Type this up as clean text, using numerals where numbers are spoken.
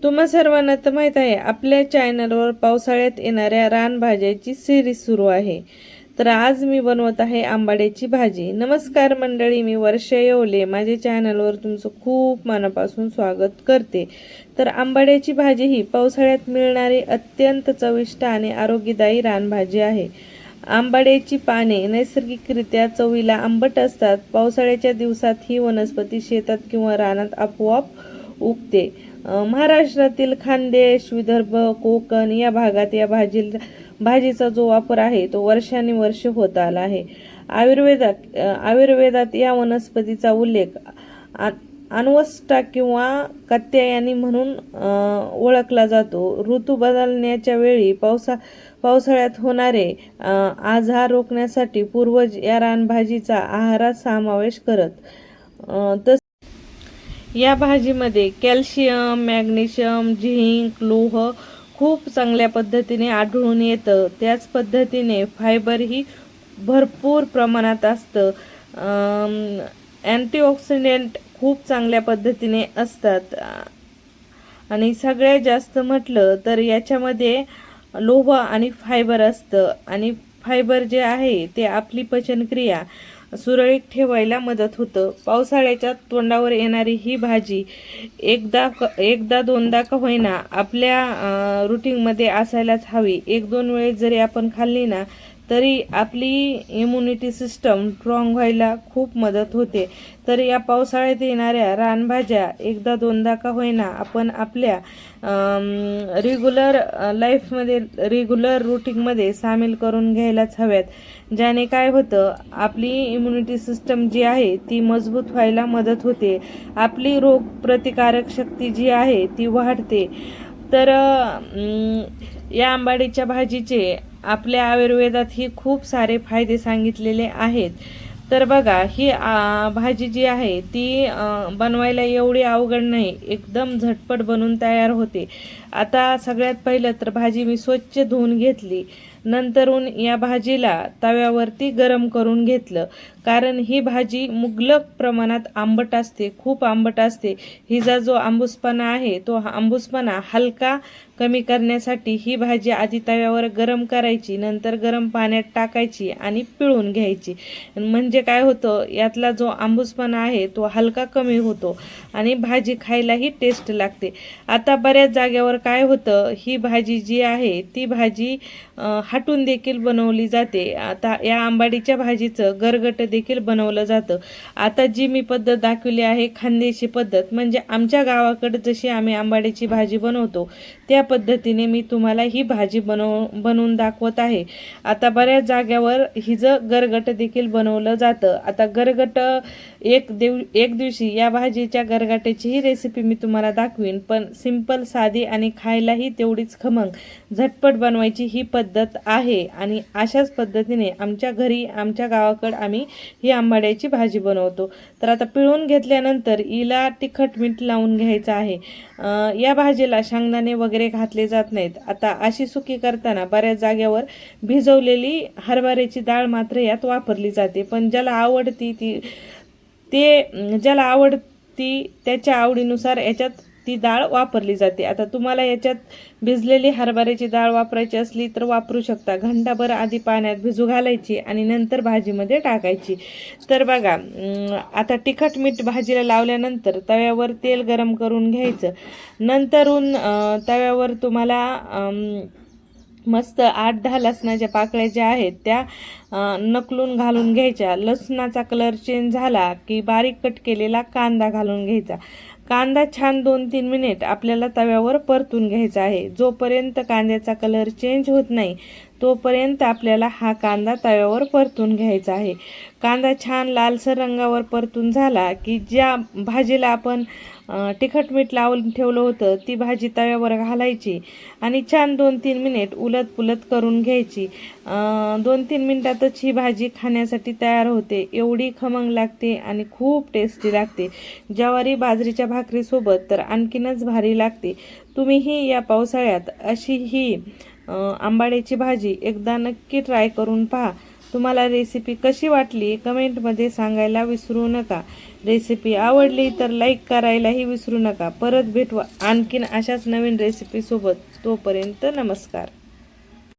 तुम्हा सर्वांना तर माहीत आहे आपल्या चॅनलवर पावसाळ्यात येणाऱ्या रानभाज्याची सिरीज सुरू आहे. तर आज मी बनवत आहे आंबाड्याची भाजी. नमस्कार मंडळी, मी वर्षा येवले माझ्या चॅनलवर तुमचं खूप मनापासून स्वागत करते. तर आंबाड्याची भाजी ही पावसाळ्यात मिळणारी अत्यंत चविष्ट आणि आरोग्यदायी रानभाजी आहे. आंबाड्याची पाने नैसर्गिकरित्या चवीला आंबट असतात. पावसाळ्याच्या दिवसात ही वनस्पती शेतात किंवा रानात आपोआप उगते. महाराष्ट्रातील खानदेश, विदर्भ, कोकण या भागात या भाजीचा जो वापर आहे तो वर्षानुवर्ष होत आला आहे. आयुर्वेदात या वनस्पतीचा उल्लेख अन्वष्टा किंवा कात्यायनी म्हणून ओळखला जातो. ऋतू बदलण्याच्या वेळी पावसाळ्यात होणारे आजार रोखण्यासाठी पूर्वज या रानभाजीचा आहारात समावेश करत. या भाजीमध्ये कॅल्शियम, मॅग्नेशियम, झिंक, लोह खूप चांगल्या पद्धतीने आढळून येतं. त्याच पद्धतीने फायबरही भरपूर प्रमाणात असतं. अँटीऑक्सिडंट खूप चांगल्या पद्धतीने असतात आणि सगळ्यात जास्त म्हटलं तर याच्यामध्ये लोह आणि फायबर असतं. आणि फायबर जे आहे ते आपली पचनक्रिया सुरळीत ठेवायला मदत होतं. पावसाळ्याच्या तोंडावर येणारी ही भाजी एकदा दोनदा का होईना आपल्या रुटीनमध्ये असायलाच हवी. एक दोन वेळेस जरी आपण खाल्ली ना तरी आपली इम्युनिटी सिस्टम स्ट्रॉंग व्हायला खूप मदत होते. तर या पावसाळ्यात येणाऱ्या रानभाज्या एकदा दोनदा का होईना आपण आपल्या रेग्युलर लाईफमध्ये, रेग्युलर रुटीनमध्ये सामील करून घ्यायलाच हव्यात. ज्याने काय होतं, आपली इम्युनिटी सिस्टम जी आहे ती मजबूत व्हायला मदत होते. आपली रोगप्रतिकारक शक्ती जी आहे ती वाढते. तर या आंबाडीच्या भाजीचे आपल्या आयुर्वेदातही खूप सारे फायदे सांगितलेले आहेत. तर बघा, ही भाजी जी आहे ती बनवायला एवढी अवघड नाही, एकदम झटपट बनून तयार होते. आता सगळ्यात पहिलं तर भाजी मी स्वच्छ धुवून घेतली. नंतरून या भाजीला तव्यावरती गरम करून घेतलं, कारण ही भाजी मुबलक प्रमाणात आंबट असते, खूप आंबट असते. हिचा जो आंबूसपणा आहे तो आंबूसपणा हलका कमी करण्यासाठी ही भाजी आधी तव्यावर गरम करायची, नंतर गरम पाण्यात टाकायची आणि पिळून घ्यायची. म्हणजे काय होतं, यातला जो आंबूसपणा आहे तो हलका कमी होतो आणि भाजी खायलाही टेस्ट लागते. आता बऱ्याच जागेवर काय होतं, ही भाजी जी आहे ती भाजी हाटून देखील बनवली जाते. आता या आंबाडीच्या भाजीचं गरगट देखील बनवलं जातं. आता जी मी पद्धत दाखवली आहे खानदेशी पद्धत, म्हणजे आमच्या गावाकडे जशी आम्ही आंबाडीची भाजी बनवतो त्या पद्धतीने मी तुम्हाला ही भाजी बनवून दाखवत आहे. आता बऱ्याच जाग्यावर हिचं गरगट देखील बनवलं जातं. आता गरगट एक दिवशी या भाजीच्या गरगट्याचीही रेसिपी मी तुम्हाला दाखवीन. पण सिंपल, साधी आणि खायलाही तेवढीच खमंग झटपट बनवायची ही पद्धत आहे. आणि अशाच पद्धतीने आमच्या घरी, आमच्या गावाकडे आम्ही ही आंबाड्याची भाजी बनवतो. तर आता पिळून घेतल्यानंतर हिला तिखट मीठ लावून घ्यायचं आहे. या भाजीला शेंगदाणे वगैरे घातले जात नाहीत. आता अशी सुकी करताना बऱ्याच जागेवर भिजवलेली हरभऱ्याची डाळ मात्र यात वापरली जाते. पण ज्याला आवडती त्याच्या आवडीनुसार याच्यात ती डाळ वापरली जाते. आता तुम्हाला याच्यात भिजलेली हरभऱ्याची डाळ वापरायची असली तर वापरू शकता. घंटाभर आधी पाण्यात भिजू घालायची आणि नंतर भाजीमध्ये टाकायची. तर बघा, आता तिखट मीठ भाजीला लावल्यानंतर तव्यावर तेल गरम करून घ्यायचं. नंतरून तव्यावर तुम्हाला मस्त 8-10 लसणाच्या पाकळ्या ज्या आहेत त्या नकलून घालून घ्यायच्या. लसणाचा कलर चेंज झाला की बारीक कट केलेला कांदा घालून घ्यायचा. कांदा छान 2-3 मिनिट आपल्याला तव्यावर परतून घ्यायचा आहे. जोपर्यंत कांद्याचा कलर चेंज होत नाही तोपर्यंत आपल्याला हा कांदा तव्यावर परतून घ्यायचा आहे. कांदा छान लालसर रंगावर परतून झाला की ज्या भाजीला आपण तिखट मीठ लावून ठेवलं होतं ती भाजी तव्यावर घालायची आणि छान 2-3 मिनिट उलट पुलट करून घ्यायची. 2-3 मिनिटातच ही भाजी खाण्यासाठी तयार होते. एवढी खमंग लागते आणि खूप टेस्टी लागते. ज्वारी बाजरीच्या भाकरीसोबत तर आणखीनच भारी लागते. तुम्हीही या पावसाळ्यात अशी ही आंबाड्याची भाजी एकदा नक्की ट्राय करून पहा. तुम्हाला रेसिपी कशी वाटली कमेंटमध्ये सांगायला विसरू नका. रेसिपी आवडली तर लाईक करायलाही विसरू नका. परत भेटू आणखीन अशाच नवीन रेसिपीसोबत. तोपर्यंत नमस्कार.